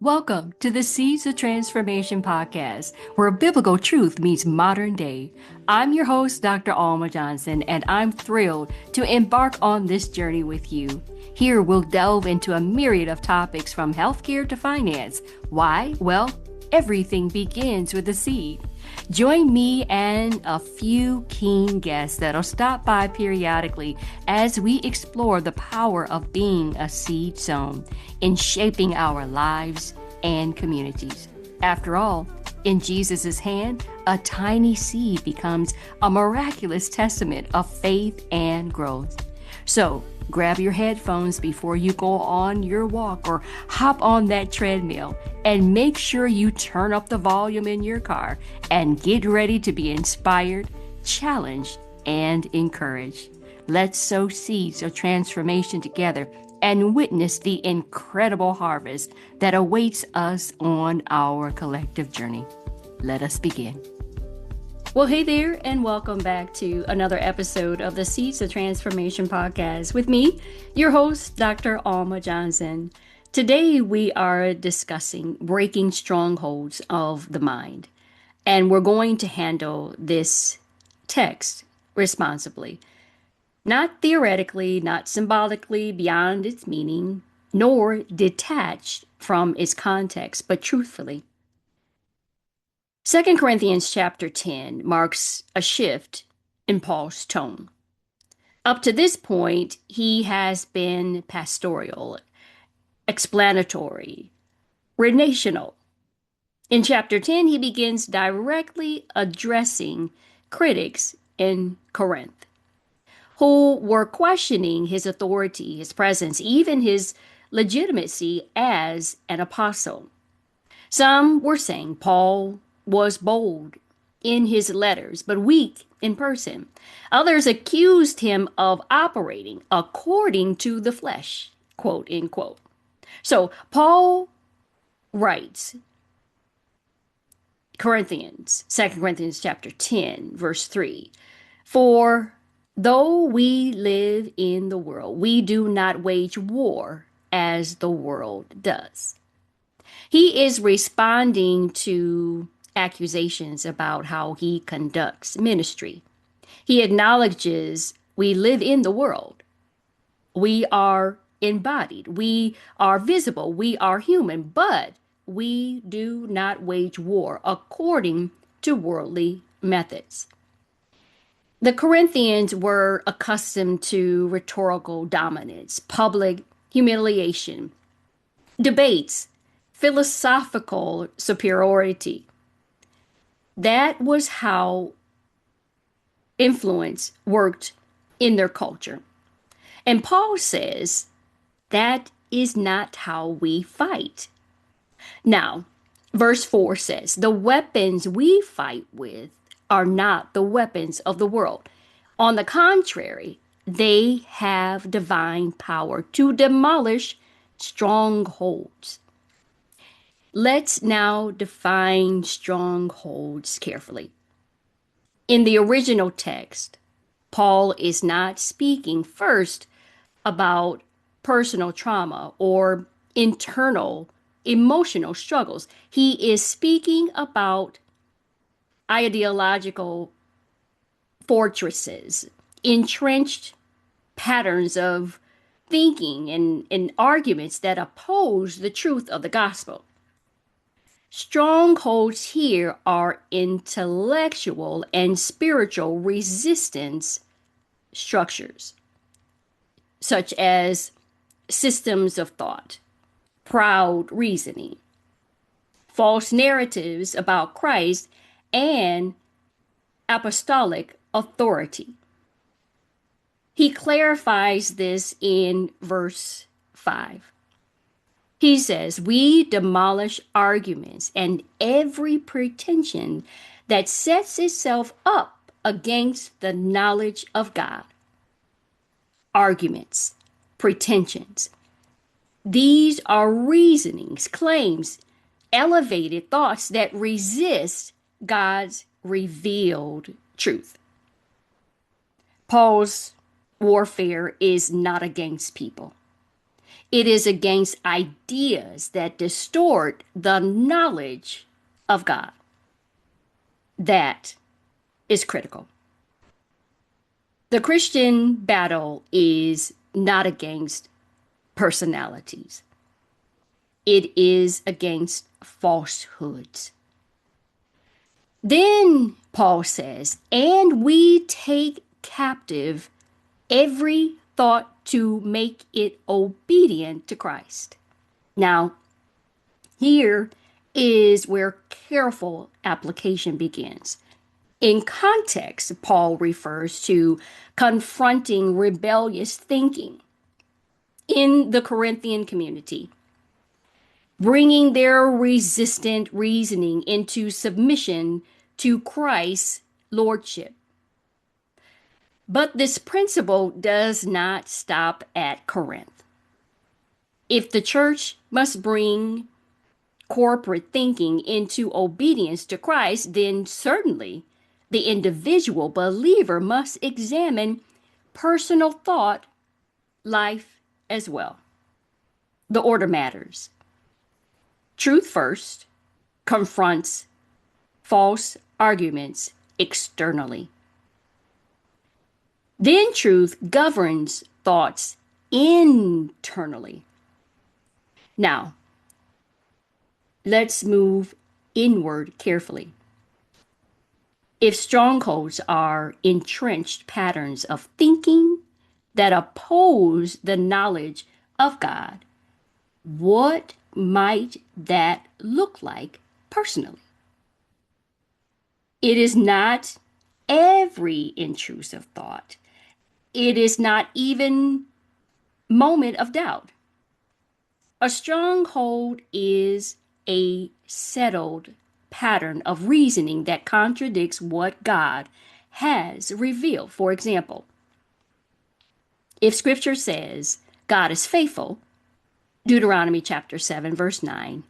Welcome to the Seeds of Transformation podcast, where biblical truth meets modern day. I'm your host, Dr. Allma Johnson, and I'm thrilled to embark on this journey with you. Here, we'll delve into a myriad of topics from healthcare to finance. Why? Well, everything begins with a seed. Join me and a few keen guests that'll stop by periodically as we explore the power of being a seed sown in shaping our lives and communities. After all, in Jesus' hand, a tiny seed becomes a miraculous testament of faith and growth. So, grab your headphones before you go on your walk or hop on that treadmill, and make sure you turn up the volume in your car and get ready to be inspired, challenged, and encouraged. Let's sow seeds of transformation together and witness the incredible harvest that awaits us on our collective journey. Let us begin. Well, hey there, and welcome back to another episode of the Seeds of Transformation podcast with me, your host, Dr. Allma Johnson. Today, we are discussing breaking strongholds of the mind, and we're going to handle this text responsibly. Not theoretically, not symbolically beyond its meaning, nor detached from its context, but truthfully. 2 Corinthians chapter 10 marks a shift in Paul's tone. Up to this point, he has been pastoral, explanatory, relational. In chapter 10, he begins directly addressing critics in Corinth who were questioning his authority, his presence, even his legitimacy as an apostle. Some were saying Paul was bold in his letters, but weak in person. Others accused him of operating according to the flesh, quote, end quote. So Paul writes, 2 Corinthians chapter 10, verse 3, "For though we live in the world, we do not wage war as the world does." He is responding to accusations about how he conducts ministry. He acknowledges we live in the world. We are embodied. We are visible. We are human, but we do not wage war according to worldly methods. The Corinthians were accustomed to rhetorical dominance, public humiliation, debates, philosophical superiority. That was how influence worked in their culture. And Paul says that is not how we fight. Now, verse 4 says, "The weapons we fight with are not the weapons of the world. On the contrary, they have divine power to demolish strongholds." Let's now define strongholds carefully. In the original text, Paul is not speaking first about personal trauma or internal emotional struggles. He is speaking about ideological fortresses, entrenched patterns of thinking and arguments that oppose the truth of the gospel. Strongholds here are intellectual and spiritual resistance structures, such as systems of thought, proud reasoning, false narratives about Christ, and apostolic authority. He clarifies this in verse 5. He says, "We demolish arguments and every pretension that sets itself up against the knowledge of God." Arguments, pretensions. These are reasonings, claims, elevated thoughts that resist God's revealed truth. Paul's warfare is not against people. It is against ideas that distort the knowledge of God. That is critical. The Christian battle is not against personalities. It is against falsehoods. Then Paul says, and we take captive every thought to make it obedient to Christ. Now, here is where careful application begins. In context, Paul refers to confronting rebellious thinking in the Corinthian community, bringing their resistant reasoning into submission to Christ's lordship. But this principle does not stop at Corinth. If the church must bring corporate thinking into obedience to Christ, then certainly the individual believer must examine personal thought life as well. The order matters. Truth first confronts false arguments externally. Then truth governs thoughts internally. Now, let's move inward carefully. If strongholds are entrenched patterns of thinking that oppose the knowledge of God, what might that look like personally? It is not every intrusive thought. It is not even moment of doubt. A stronghold is a settled pattern of reasoning that contradicts what God has revealed. For example, if scripture says God is faithful, Deuteronomy chapter 7, verse 9,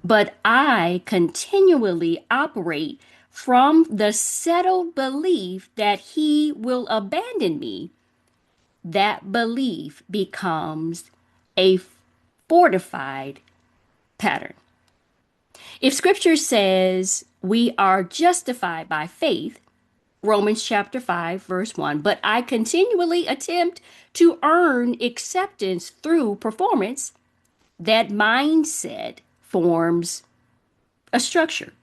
but I continually operate from the settled belief that he will abandon me, that belief becomes a fortified pattern. If scripture says we are justified by faith, Romans chapter 5, verse 1, but I continually attempt to earn acceptance through performance, that mindset forms a structure.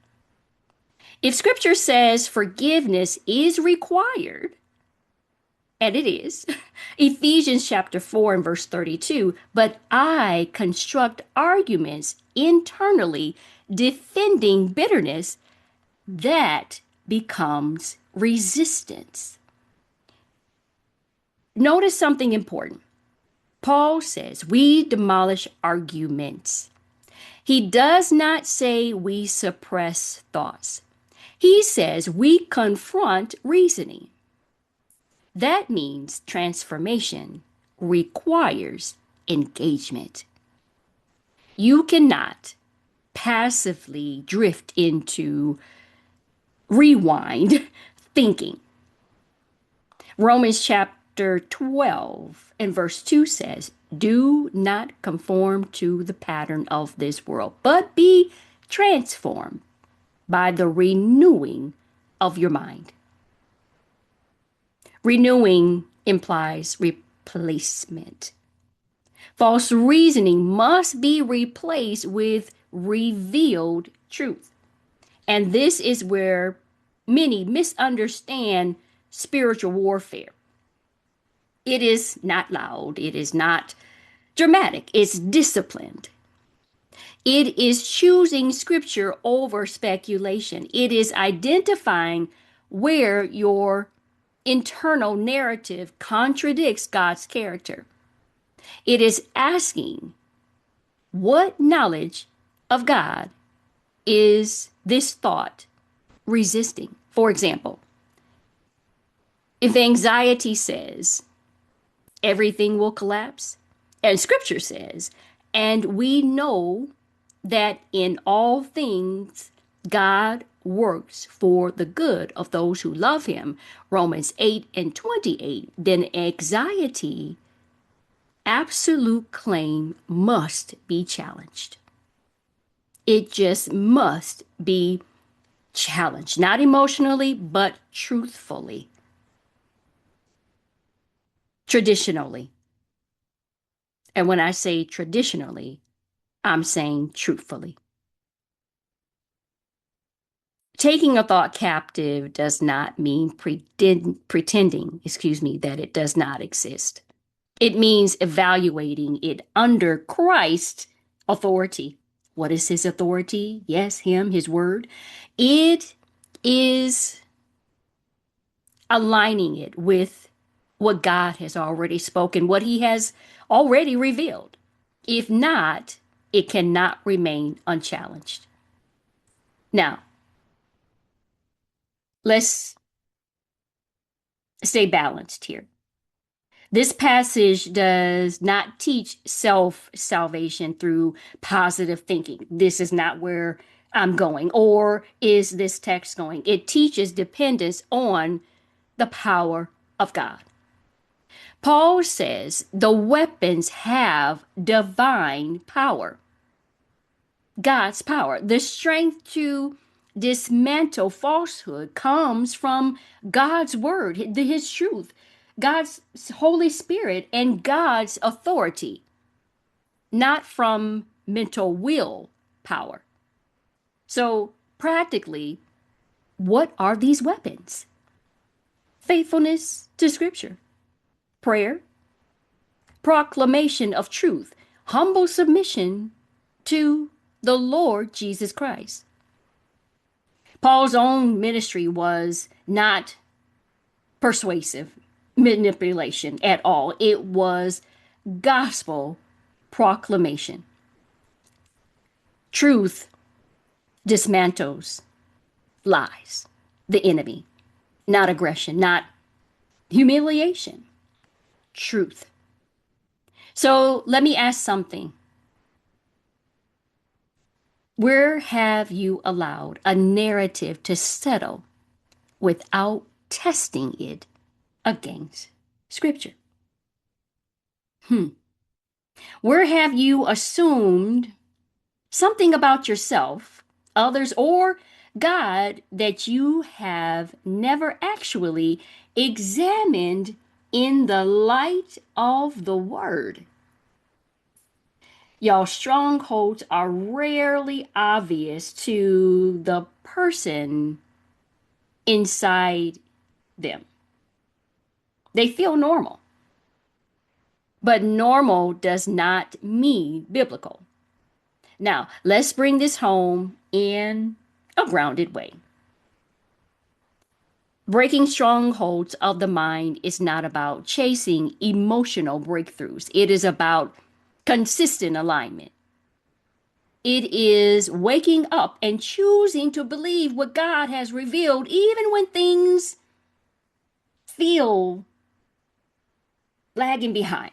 If scripture says forgiveness is required, and it is, Ephesians chapter 4 and verse 32, but I construct arguments internally defending bitterness, that becomes resistance. Notice something important. Paul says we demolish arguments. He does not say we suppress thoughts. He says we confront reasoning. That means transformation requires engagement. You cannot passively drift into rewind thinking. Romans chapter 12 and verse 2 says, do not conform to the pattern of this world, but be transformed by the renewing of your mind. Renewing implies replacement. False reasoning must be replaced with revealed truth. And this is where many misunderstand spiritual warfare. It is not loud. It is not dramatic. It's disciplined. It is choosing scripture over speculation. It is identifying where your internal narrative contradicts God's character. It is asking, what knowledge of God is this thought resisting? For example, if anxiety says everything will collapse, and scripture says, and we know that in all things God works for the good of those who love him, Romans 8 and 28, then anxiety absolute claim must be challenged. It just must be challenged, not emotionally, but truthfully, traditionally. And when I say traditionally, I'm saying truthfully. Taking a thought captive does not mean pretending, that it does not exist. It means evaluating it under Christ's authority. What is his authority? Yes, him, his word. It is aligning it with what God has already spoken, what he has already revealed. If not, it cannot remain unchallenged. Now, let's stay balanced here. This passage does not teach self salvation through positive thinking. This is not where I'm going, or is this text going? It teaches dependence on the power of God. Paul says the weapons have divine power, God's power. The strength to dismantle falsehood comes from God's word, his truth, God's Holy Spirit, and God's authority, not from mental will power. So, practically, what are these weapons? Faithfulness to Scripture, prayer, proclamation of truth, humble submission to the Lord Jesus Christ. Paul's own ministry was not persuasive manipulation at all, it was gospel proclamation. Truth dismantles lies, the enemy, not aggression, not humiliation, truth. So let me ask something. Where have you allowed a narrative to settle without testing it against Scripture? Where have you assumed something about yourself, others, or God that you have never actually examined in the light of the Word? Y'all, strongholds are rarely obvious to the person inside them. They feel normal, but normal does not mean biblical. Now, let's bring this home in a grounded way. Breaking strongholds of the mind is not about chasing emotional breakthroughs. It is about consistent alignment. It is waking up and choosing to believe what God has revealed, even when things feel lagging behind.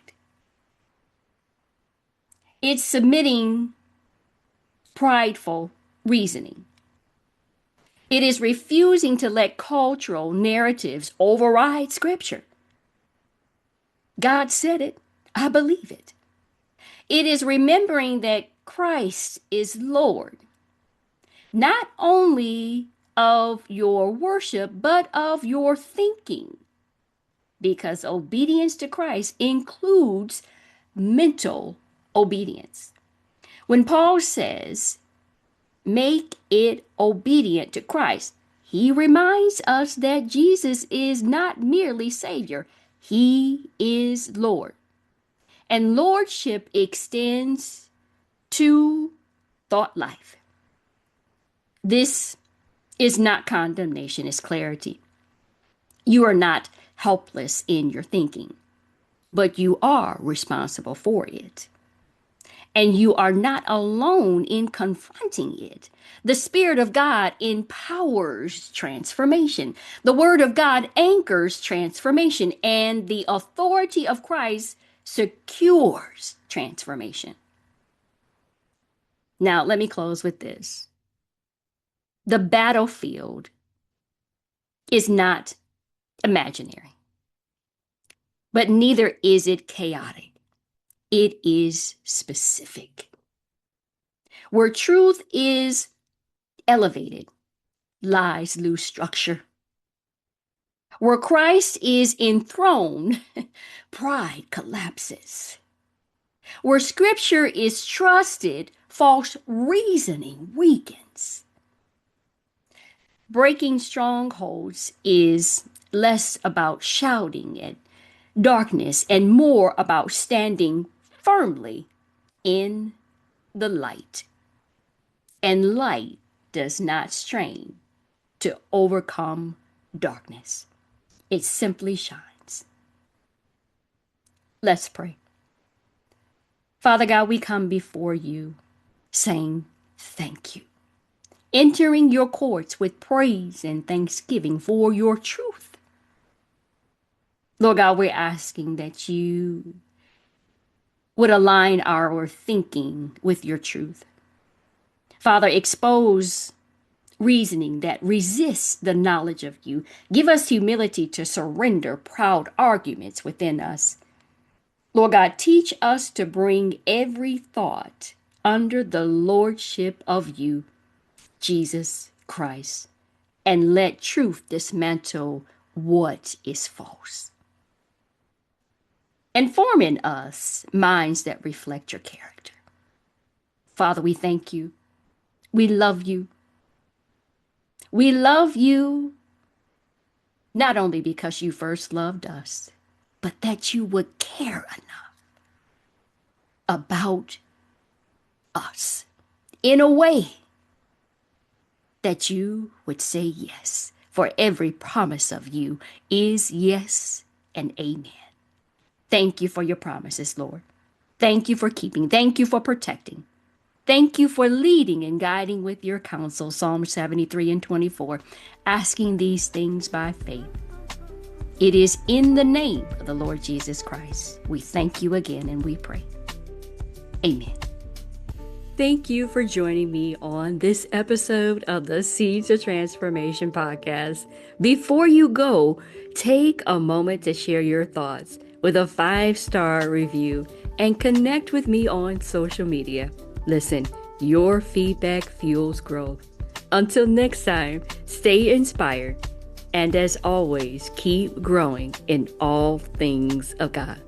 It's submitting prideful reasoning. It is refusing to let cultural narratives override Scripture. God said it, I believe it. It is remembering that Christ is Lord, not only of your worship, but of your thinking, because obedience to Christ includes mental obedience. When Paul says, make it obedient to Christ, he reminds us that Jesus is not merely Savior, he is Lord. And Lordship extends to thought life. This is not condemnation, it's clarity. You are not helpless in your thinking, but you are responsible for it. And you are not alone in confronting it. The Spirit of God empowers transformation. The Word of God anchors transformation, and the authority of Christ secures transformation. Now, let me close with this. The battlefield is not imaginary, but neither is it chaotic. it is specific. Where truth is elevated, lies lose structure. Where Christ is enthroned, pride collapses. Where scripture is trusted, false reasoning weakens. Breaking strongholds is less about shouting at darkness and more about standing firmly in the light. And light does not strain to overcome darkness, it simply shines. Let's pray. Father God, we come before you saying thank you, entering your courts with praise and thanksgiving for your truth. Lord God, we're asking that you would align our thinking with your truth. Father, expose reasoning that resists the knowledge of you. Give us humility to surrender proud arguments within us. Lord God, teach us to bring every thought under the lordship of you, Jesus Christ, and let truth dismantle what is false. And form in us minds that reflect your character. Father, we thank you. We love you. We love you not only because you first loved us, but that you would care enough about us in a way that you would say yes. For every promise of you is yes and amen. Thank you for your promises, Lord. Thank you for keeping. Thank you for protecting. Thank you for leading and guiding with your counsel, Psalm 73 and 24, asking these things by faith. It is in the name of the Lord Jesus Christ. We thank you again and we pray. Amen. Thank you for joining me on this episode of the Seeds of Transformation podcast. Before you go, take a moment to share your thoughts with a 5-star review and connect with me on social media. Listen, your feedback fuels growth. Until next time, stay inspired. And as always, keep growing in all things of God.